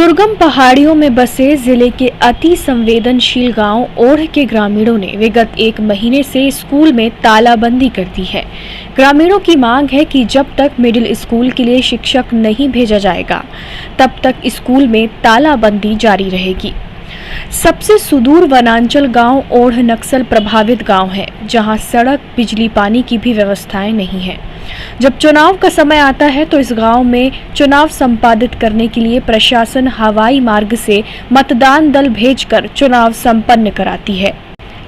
दुर्गम पहाड़ियों में बसे जिले के अति संवेदनशील गांव ओढ़ के ग्रामीणों ने विगत एक महीने से स्कूल में तालाबंदी कर दी है। ग्रामीणों की मांग है कि जब तक मिडिल स्कूल के लिए शिक्षक नहीं भेजा जाएगा तब तक स्कूल में तालाबंदी जारी रहेगी। सबसे सुदूर वनांचल गांव ओढ़ नक्सल प्रभावित गांव है, जहां सड़क, बिजली, पानी की भी व्यवस्थाएं नहीं है। जब चुनाव का समय आता है तो इस गांव में चुनाव संपादित करने के लिए प्रशासन हवाई मार्ग से मतदान दल भेजकर चुनाव संपन्न कराती है।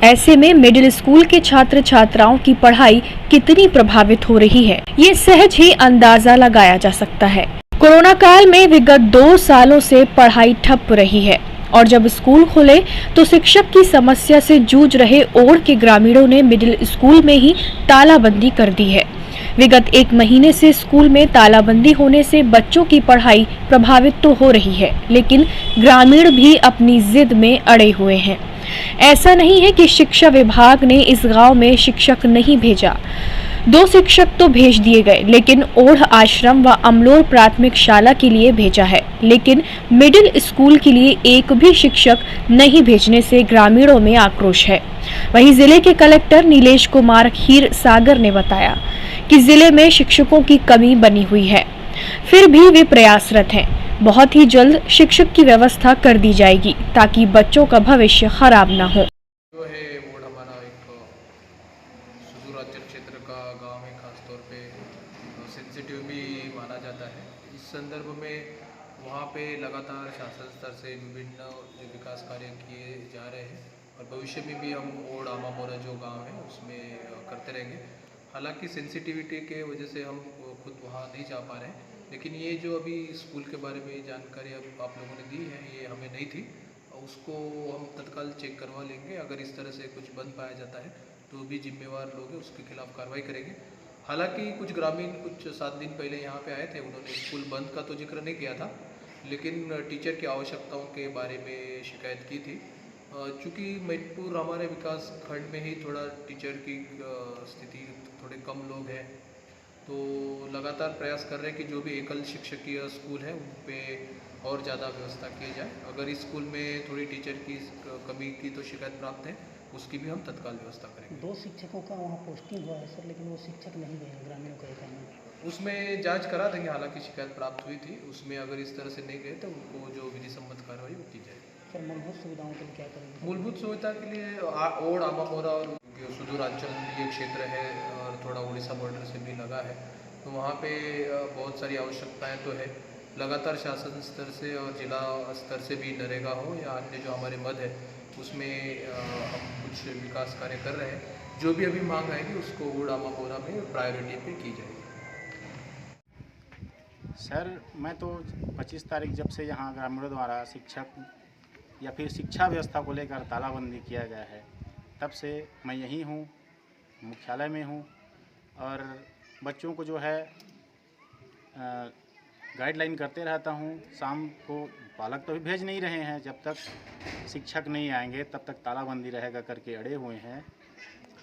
ऐसे में मिडिल स्कूल के छात्र छात्राओं की पढ़ाई कितनी प्रभावित हो रही है, ये सहज ही अंदाजा लगाया जा सकता है। कोरोना काल में विगत 2 सालों से पढ़ाई ठप रही है और जब स्कूल खुले तो शिक्षक की समस्या से जूझ रहे ओढ़ के ग्रामीणों ने मिडिल स्कूल में ही तालाबंदी कर दी है। विगत एक महीने से स्कूल में तालाबंदी होने से बच्चों की पढ़ाई प्रभावित तो हो रही है, लेकिन ग्रामीण भी अपनी जिद में अड़े हुए हैं। ऐसा नहीं है कि शिक्षा विभाग ने इस गांव में शिक्षक नहीं भेजा। 2 शिक्षक तो भेज दिए गए, लेकिन ओढ़ आश्रम व अमलोर प्राथमिक शाला के लिए भेजा है, लेकिन मिडिल स्कूल के लिए एक भी शिक्षक नहीं भेजने से ग्रामीणों में आक्रोश है। वहीं जिले के कलेक्टर नीलेश कुमार खीर सागर ने बताया कि जिले में शिक्षकों की कमी बनी हुई है, फिर भी वे प्रयासरत हैं। बहुत ही जल्द शिक्षक की व्यवस्था कर दी जाएगी ताकि बच्चों का भविष्य खराब न हो। जो है वो हमारा एक सुदूरांचल क्षेत्र का गांव है, खासतौर पे सेंसिटिव भी माना जाता है। इस संदर्भ में वहाँ पे लगातार शासन स्तर से विभिन्न विकास कार्य किए जा रहे हैं और भविष्य में भी हम ओढ़ आमामोरा जो गांव है उसमें करते रहेंगे। हालांकि सेंसिटिविटी के वजह से हम खुद वहाँ नहीं जा पा रहे हैं, लेकिन ये जो अभी स्कूल के बारे में जानकारी अब आप लोगों ने दी है ये हमें नहीं थी, उसको हम तत्काल चेक करवा लेंगे। अगर इस तरह से कुछ बंद पाया जाता है तो भी जिम्मेवार लोग हैं उसके खिलाफ कार्रवाई करेंगे। हालांकि कुछ ग्रामीण कुछ 7 दिन पहले यहाँ पे आए थे, उन्होंने स्कूल बंद का तो जिक्र नहीं किया था, लेकिन टीचर की आवश्यकताओं के बारे में शिकायत की थी। चूँकि मैनपुर हमारे विकास खंड में ही थोड़ा टीचर की स्थिति थोड़े कम लोग हैं, तो लगातार प्रयास कर रहे हैं कि जो भी एकल शिक्षकीय स्कूल है उन पे और ज़्यादा व्यवस्था की जाए। अगर इस स्कूल में थोड़ी टीचर की कमी की तो शिकायत प्राप्त है, उसकी भी हम तत्काल व्यवस्था करेंगे। 2 शिक्षकों का वहाँ पोस्टिंग हुआ है सर, लेकिन वो शिक्षक नहीं गए ग्रामीणों को कहना। उसमें जांच करा देंगे, हालांकि शिकायत प्राप्त हुई थी, उसमें अगर इस तरह से नहीं गए तो उनको जो विधि सम्मत कार्रवाई वो की जाएगी। सर मूलभूत सुविधाओं के लिए क्या करेंगे? मूलभूत सुविधा के लिए ओढ़ आमामोरा और सुदूरांचल ये क्षेत्र है और थोड़ा उड़ीसा बॉर्डर से भी लगा है, तो वहाँ पे बहुत सारी आवश्यकताएं तो है। लगातार शासन स्तर से और जिला स्तर से भी नरेगा हो या अन्य जो हमारे मद है उसमें हम कुछ विकास कार्य कर रहे हैं। जो भी अभी मांग आएगी उसको ओढ़ आमामोरा में प्रायोरिटी पे की जाएगी। सर मैं तो 25 तारीख जब से यहाँ ग्रामीणों द्वारा शिक्षक या फिर शिक्षा व्यवस्था को लेकर तालाबंदी किया गया है, तब से मैं यहीं हूँ, मुख्यालय में हूँ और बच्चों को जो है गाइडलाइन करते रहता हूँ। शाम को पालक तो भी भेज नहीं रहे हैं, जब तक शिक्षक नहीं आएंगे तब तक तालाबंदी रहेगा करके अड़े हुए हैं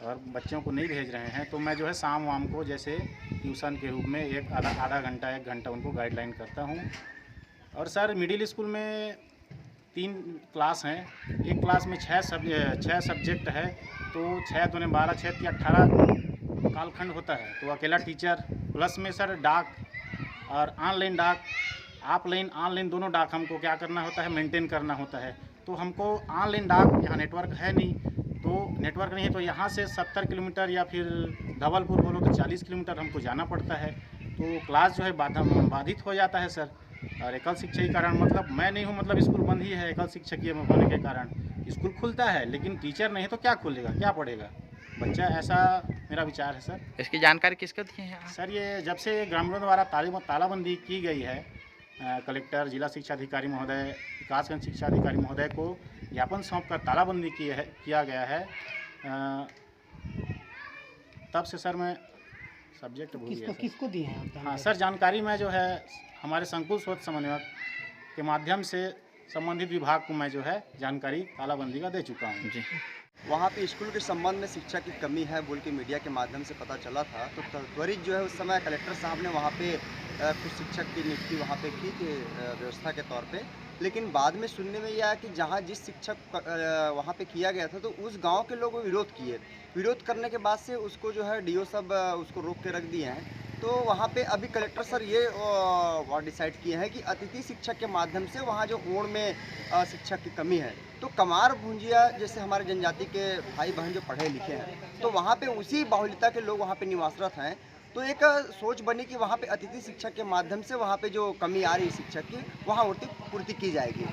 और बच्चों को नहीं भेज रहे हैं। तो मैं जो है शाम वाम को जैसे ट्यूशन के रूप में आधा घंटा 1 घंटा उनको गाइडलाइन करता हूँ। और सर मिडिल स्कूल में 3 क्लास हैं, एक क्लास में 6 सब्जेक्ट है, तो 6 दूने 12, 6 या 18 कालखंड होता है। तो अकेला टीचर प्लस में सर डाक और ऑनलाइन डाक, ऑफलाइन ऑनलाइन दोनों डाक हमको क्या करना होता है, मेंटेन करना होता है। तो हमको ऑनलाइन डाक यहाँ नेटवर्क है नहीं, तो नेटवर्क नहीं है तो यहाँ से 70 किलोमीटर या फिर धवलपुर बोलो तो 40 किलोमीटर हमको जाना पड़ता है। तो क्लास जो है बाधित हो जाता है सर। और एकल शिक्षा के कारण मतलब मैं नहीं हूँ, मतलब स्कूल बंद ही है एकल शिक्षकीय होने के कारण। स्कूल खुलता है लेकिन टीचर नहीं तो क्या खुलेगा, क्या पढ़ेगा बच्चा, ऐसा मेरा विचार है सर। इसकी जानकारी किसको दी है सर ये जब से ग्रामीणों द्वारा तालाबंदी की गई है, कलेक्टर, जिला शिक्षा अधिकारी महोदय, विकासखंड शिक्षा अधिकारी महोदय को ज्ञापन सौंपकर तालाबंदी किया गया है, तब से सर मैं सब्जेक्ट भूल गया। किसको दिए हैं? हाँ सर, जानकारी मैं जो है हमारे संकुल शोध समन्वयक के माध्यम से संबंधित विभाग को मैं जो है जानकारी तालाबंदी का दे चुका हूँ जी। वहाँ पे स्कूल के संबंध में शिक्षा की कमी है बोल के मीडिया के माध्यम से पता चला था, तो त्वरित जो है उस समय कलेक्टर साहब ने वहाँ पे कुछ शिक्षक की नियुक्ति वहाँ पे की व्यवस्था के तौर पे। लेकिन बाद में सुनने में यह आया कि जहाँ जिस शिक्षक वहाँ पे किया गया था तो उस गांव के लोग विरोध किए। विरोध करने के बाद से उसको जो है डीओ सब उसको रोक के रख दिए हैं। तो वहाँ पे अभी कलेक्टर सर ये डिसाइड किए हैं कि अतिथि शिक्षक के माध्यम से वहाँ जो ओण में शिक्षक की कमी है, तो कमार भुंजिया जैसे हमारे जनजाति के भाई बहन जो पढ़े लिखे हैं तो वहाँ पे उसी बाहुल्यता के लोग वहाँ पे निवासरत हैं। तो एक सोच बनी कि वहाँ पे अतिथि शिक्षक के माध्यम से वहाँ पे जो कमी आ रही है शिक्षक की, वहाँ पूर्ति की जाएगी।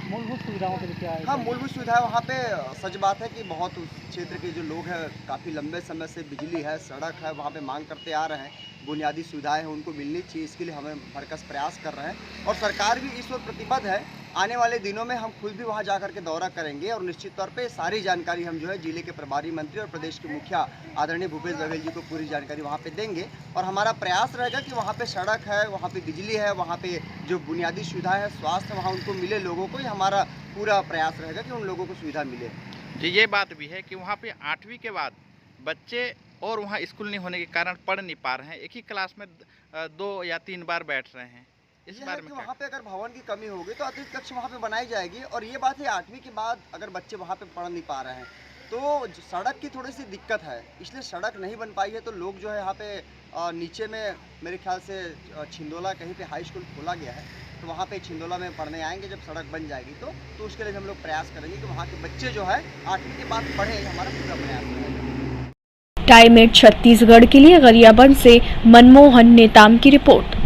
मूलभूत सुविधाओं के लिए क्या है? हाँ, मूलभूत सुविधाएं वहाँ पे सच बात है कि बहुत उस क्षेत्र के जो लोग हैं काफ़ी लंबे समय से बिजली है, सड़क है, वहाँ पे मांग करते आ रहे हैं। बुनियादी सुविधाएं हैं उनको मिलनी चाहिए, इसके लिए हमें भरकस प्रयास कर रहे हैं और सरकार भी इस ओर प्रतिबद्ध है। आने वाले दिनों में हम खुद भी वहाँ जाकर के दौरा करेंगे और निश्चित तौर पे सारी जानकारी हम जो है जिले के प्रभारी मंत्री और प्रदेश के मुखिया आदरणीय भूपेश बघेल जी को पूरी जानकारी वहाँ पे देंगे और हमारा प्रयास रहेगा कि वहाँ पे सड़क है, वहाँ पे बिजली है, वहाँ पे जो बुनियादी सुविधाएं है, स्वास्थ्य वहाँ उनको मिले लोगों को। ये हमारा पूरा प्रयास रहेगा कि उन लोगों को सुविधा मिले। जी, ये बात भी है कि वहाँ पे 8वीं के बाद बच्चे और वहाँ स्कूल नहीं होने के कारण पढ़ नहीं पा रहे हैं, एक ही क्लास में 2 या 3 बार बैठ रहे हैं। इस बारे में वहाँ पे अगर भवन की कमी होगी तो अतिथि कक्ष वहाँ पे बनाई जाएगी। और ये बात है 8वीं के बाद अगर बच्चे वहाँ पे पढ़ नहीं पा रहे हैं तो सड़क की थोड़ी सी दिक्कत है, इसलिए सड़क नहीं बन पाई है। तो लोग जो है यहाँ पे नीचे में मेरे ख्याल से छिंदोला कहीं पे हाई स्कूल खोला गया है, तो वहाँ पे छिंदोला में पढ़ने आएंगे जब सड़क बन जाएगी तो उसके लिए हम लोग प्रयास करेंगे कि वहाँ के बच्चे जो है 8वीं के बाद पढ़े, हमारा पूरा प्रयास रहेगा। टाइम 8 छत्तीसगढ़ के लिए गरियाबंद से मनमोहन नेताम की रिपोर्ट।